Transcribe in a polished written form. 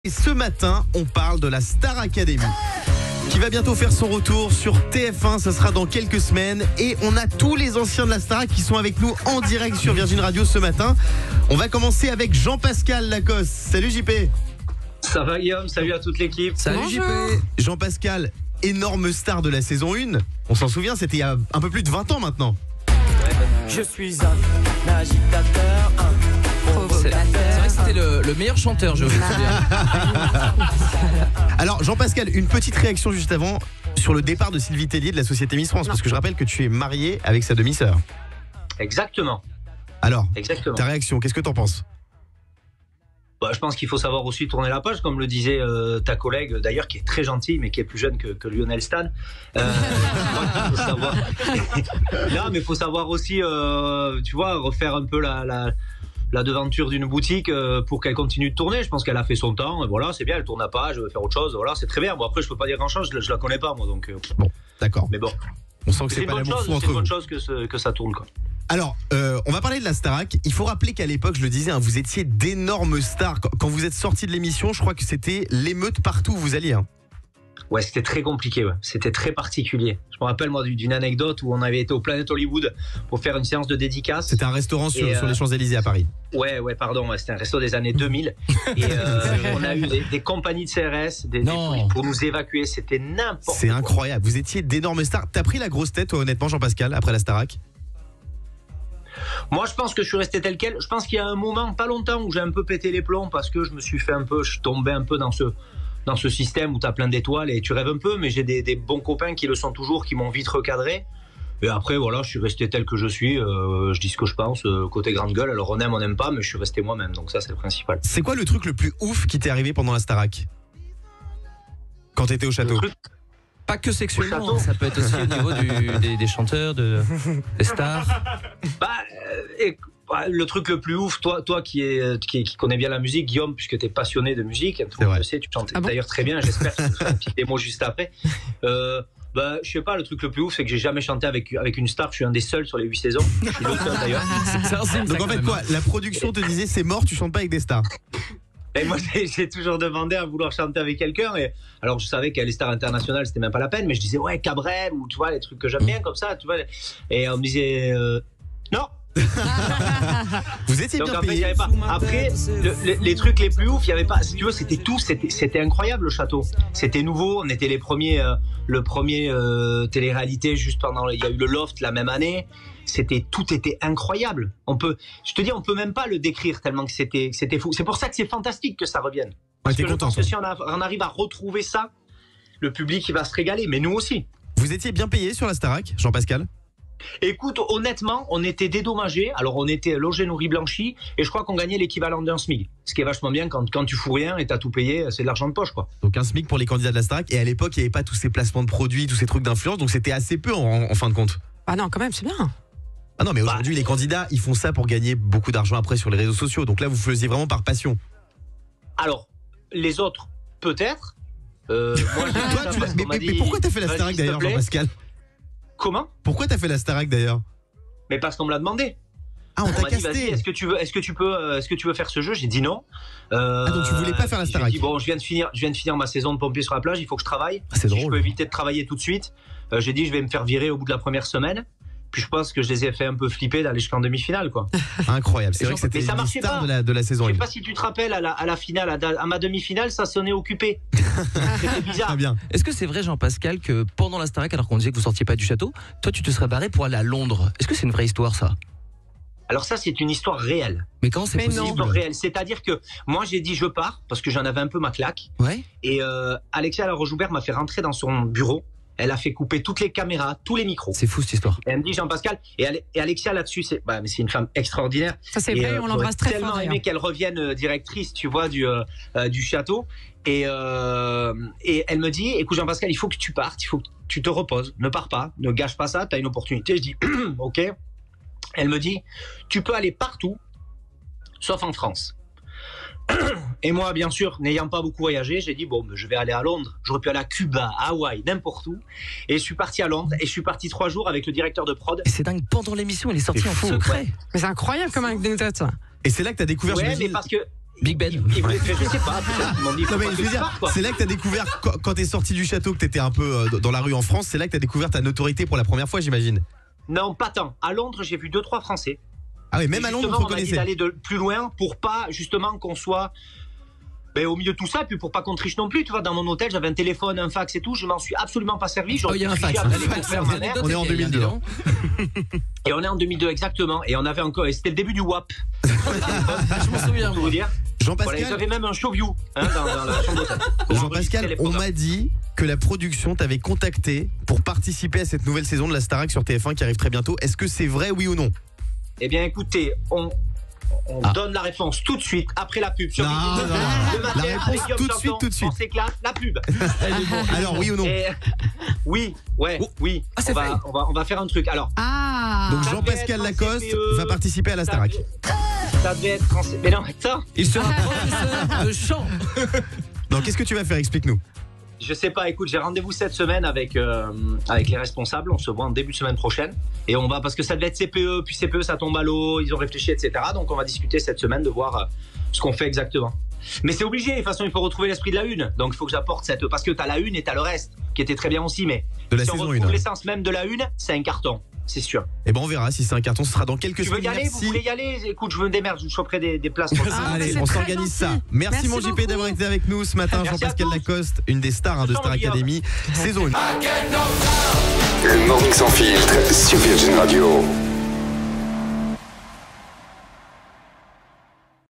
Et ce matin, on parle de la Star Academy qui va bientôt faire son retour sur TF1. Ça sera dans quelques semaines. Et on a tous les anciens de la Starac qui sont avec nous en direct sur Virgin Radio ce matin. On va commencer avec Jean-Pascal Lacoste. Salut JP. Ça va Guillaume, salut à toute l'équipe. Salut JP. Jean-Pascal, énorme star de la saison 1. On s'en souvient, c'était il y a un peu plus de 20 ans maintenant. Je suis un agitateur, un provocateur. C'est vrai que c'était le meilleur chanteur, je me souviens. Alors Jean-Pascal, une petite réaction juste avant sur le départ de Sylvie Tellier de la société Miss France, parce que je rappelle que tu es marié avec sa demi-sœur. Exactement. Alors, Exactement. ta réaction, qu'est-ce que t'en penses ? Je pense qu'il faut savoir aussi tourner la page, comme le disait ta collègue, d'ailleurs, qui est très gentille, mais qui est plus jeune que Lionel Stan. Faut savoir... Non, mais il faut savoir aussi, tu vois, refaire un peu la devanture d'une boutique pour qu'elle continue de tourner. Je pense qu'elle a fait son temps. Voilà, c'est bien, elle tourne la page, elle veut faire autre chose. Voilà, c'est très bien. Bon, après, je peux pas dire grand-chose, je la connais pas, moi. Donc, Bon, d'accord. Mais bon, On sent que c'est c'est une pas bonne l'amour chose, fou c'est entre une vous. bonne chose que ça tourne, quoi. Alors, on va parler de la Starac. Il faut rappeler qu'à l'époque, je le disais, vous étiez d'énormes stars. Quand vous êtes sortis de l'émission, je crois que c'était l'émeute partout où vous alliez. Ouais, c'était très compliqué, ouais. C'était très particulier. Je me rappelle, moi, d'une anecdote où on avait été au Planet Hollywood pour faire une séance de dédicace. C'était un restaurant sur les Champs-Élysées à Paris. Ouais, pardon, c'était un resto des années 2000. Et on a eu des compagnies de CRS pour nous évacuer. C'était n'importe quoi. C'est incroyable. Vous étiez d'énormes stars. T'as pris la grosse tête, toi, honnêtement, Jean-Pascal, après la Starac ? Moi, je pense que je suis resté tel quel. Je pense qu'il y a un moment, pas longtemps, où j'ai un peu pété les plombs parce que je suis tombé un peu dans ce système où tu as plein d'étoiles et tu rêves un peu, mais j'ai des bons copains qui le sont toujours, qui m'ont vite recadré. Et après, voilà, je suis resté tel que je suis. Je dis ce que je pense, côté grande gueule. Alors, on n'aime pas, mais je suis resté moi-même. Donc ça, c'est le principal. C'est quoi le truc le plus ouf qui t'est arrivé pendant la Starac ? Quand t'étais au château ? Pas que sexuellement, ça peut être aussi au niveau des chanteurs, des stars. Le truc le plus ouf, toi qui connais bien la musique, Guillaume, puisque tu es passionné de musique, tout le monde le sait, tu chantes d'ailleurs très bien, j'espère que tu feras un petit démo juste après. Je sais pas, le truc le plus ouf, c'est que j'ai jamais chanté avec une star, je suis un des seuls sur les 8 saisons. Je suis le seul d'ailleurs. Donc en fait quoi, la production te disait c'est mort, tu chantes pas avec des stars. Et moi, j'ai toujours demandé à vouloir chanter avec quelqu'un. Et alors, je savais qu'à les stars internationales, c'était même pas la peine, mais je disais, ouais, Cabrel, ou tu vois, les trucs que j'aime bien comme ça, tu vois. Et on me disait, non. Vous étiez donc, bien en fait, payé. pas. Après, les trucs les plus ouf, il y avait pas. Si tu veux, c'était incroyable le château. C'était nouveau. On était le premier télé-réalité juste pendant. Il y a eu le Loft la même année. Tout était incroyable. On peut même pas le décrire tellement que c'était fou. C'est pour ça que c'est fantastique que ça revienne. Parce que je pense que si on arrive à retrouver ça, le public il va se régaler. Mais nous aussi. Vous étiez bien payé sur la Starac, Jean-Pascal ? Écoute, honnêtement, on était dédommagés. Alors, on était logés, nourris, blanchis, et je crois qu'on gagnait l'équivalent d'un SMIC. Ce qui est vachement bien quand tu fous rien et t'as tout payé, c'est de l'argent de poche, quoi. Donc un SMIC pour les candidats de la Starac. Et à l'époque, il n'y avait pas tous ces placements de produits, tous ces trucs d'influence, donc c'était assez peu en fin de compte. Ah non, quand même, c'est bien. Ah non, mais aujourd'hui, les candidats, ils font ça pour gagner beaucoup d'argent après sur les réseaux sociaux. Donc là, vous faisiez vraiment par passion. Alors, les autres, peut-être. Mais pourquoi t'as fait la Starac d'ailleurs, Jean-Pascal ? Comment ? Pourquoi t'as fait la Starac d'ailleurs ? Mais parce qu'on me l'a demandé. Ah, on t'a m'a dit, casté. vas-y, est-ce que tu veux faire ce jeu ? J'ai dit non. Donc tu voulais pas faire la Starac ? J'ai dit bon, je viens de finir ma saison de pompier sur la plage, il faut que je travaille. C'est drôle. Si je peux éviter de travailler tout de suite, j'ai dit je vais me faire virer au bout de la première semaine. Puis je pense que je les ai fait un peu flipper d'aller jusqu'en demi-finale, quoi. Incroyable. C'est vrai que c'était une star de la saison. Je sais pas si tu te rappelles à la finale, à ma demi-finale, ça sonnait occupé. C'était bizarre. Très bien. Est-ce que c'est vrai, Jean-Pascal, que pendant la Starac, alors qu'on disait que vous sortiez pas du château, toi tu te serais barré pour aller à Londres ? Est-ce que c'est une vraie histoire, ça ? Alors ça, c'est une histoire réelle. Mais comment c'est possible ? C'est une histoire réelle. C'est-à-dire que moi, j'ai dit je pars parce que j'en avais un peu ma claque. Ouais. Et Alexia Laroche-Joubert m'a fait rentrer dans son bureau. Elle a fait couper toutes les caméras, tous les micros. C'est fou cette histoire. Et elle me dit Jean-Pascal, et Alexia là-dessus, c'est une femme extraordinaire. Ça c'est vrai, on l'embrasse très fort. Tellement aimé qu'elle revienne directrice, tu vois, du château. Et elle me dit, écoute Jean-Pascal, il faut que tu partes, il faut que tu te reposes, ne pars pas, ne gâche pas ça, t'as une opportunité. Je dis, ok. Elle me dit, tu peux aller partout, sauf en France. Et moi, bien sûr, n'ayant pas beaucoup voyagé, j'ai dit, bon, je vais aller à Londres. J'aurais pu aller à Cuba, à Hawaï, n'importe où. Et je suis parti à Londres et je suis parti 3 jours avec le directeur de prod. Et c'est dingue, pendant l'émission, elle est sortie en secret. Mais c'est incroyable comme anecdote ça. Et c'est là que t'as découvert. Ouais, mais parce que Big Ben. Ils voulaient faire, je sais pas, peut-être. Ils m'ont dit, Non, mais je veux dire, c'est là que t'as découvert, quand t'es sorti du château, que t'étais un peu dans la rue en France, c'est là que t'as découvert ta notoriété pour la première fois, j'imagine. Non, pas tant. À Londres, j'ai vu 2-3 Français. Ah oui, même à Londres, on te on a dit reconnaissait. d'aller plus loin pour pas, justement, qu'on soit au milieu de tout ça, et puis pour pas qu'on triche non plus. Tu vois, dans mon hôtel, j'avais un téléphone, un fax et tout. Je m'en suis absolument pas servi. Oh, il y a un fax. On est en 2002. Et on est en 2002, exactement. Et on avait encore, et c'était le début du WAP. Je m'en souviens. Pour vous dire. Jean-Pascal, Voilà, ils avaient même un showview dans la chambre d'hôtel. Jean-Pascal, on m'a dit que la production t'avait contacté pour participer à cette nouvelle saison de la Starac sur TF1 qui arrive très bientôt. Est-ce que c'est vrai, oui ou non? Eh bien, écoutez, on donne la réponse tout de suite après la pub. Sur Non, Midi 2, non, le matin, la réponse avec Guillaume tout de Santon, suite. On s'éclate, la pub. Alors, oui ou non? Et- oui, ouais, oui. Ah, c'est on va faire un truc. Alors, Ah. Donc ça Jean-Pascal devait être en Lacoste CPE, va participer à la Starac. ça devait être en... Mais non, attends. Il sera professeur de chant. Non, qu'est-ce que tu vas faire? Explique-nous. Je sais pas, écoute, j'ai rendez-vous cette semaine avec les responsables. On se voit en début de semaine prochaine. Et on va, parce que ça devait être CPE, puis CPE ça tombe à l'eau, ils ont réfléchi, etc. Donc on va discuter cette semaine de voir ce qu'on fait exactement. Mais c'est obligé, de toute façon il faut retrouver l'esprit de la une. Donc il faut que j'apporte cette... Parce que t'as la une et t'as le reste, qui était très bien aussi. Mais De la si on saison retrouve 1. l'essence même de la une, c'est un carton, c'est sûr. Et ben on verra si c'est un carton, ce sera dans quelques Tu veux semaines. y aller? Vous voulez y aller? Écoute, je me démerde, je choperai des places. Pour ça. Allez, c'est on très s'organise ça. gentil. Merci mon Merci JP beaucoup. d'avoir été avec nous ce matin. Merci Jean-Pascal à tous. Lacoste, une des stars de Star Guillaume. Academy, saison 1. Le Morning Sans Filtre sur Virgin Radio.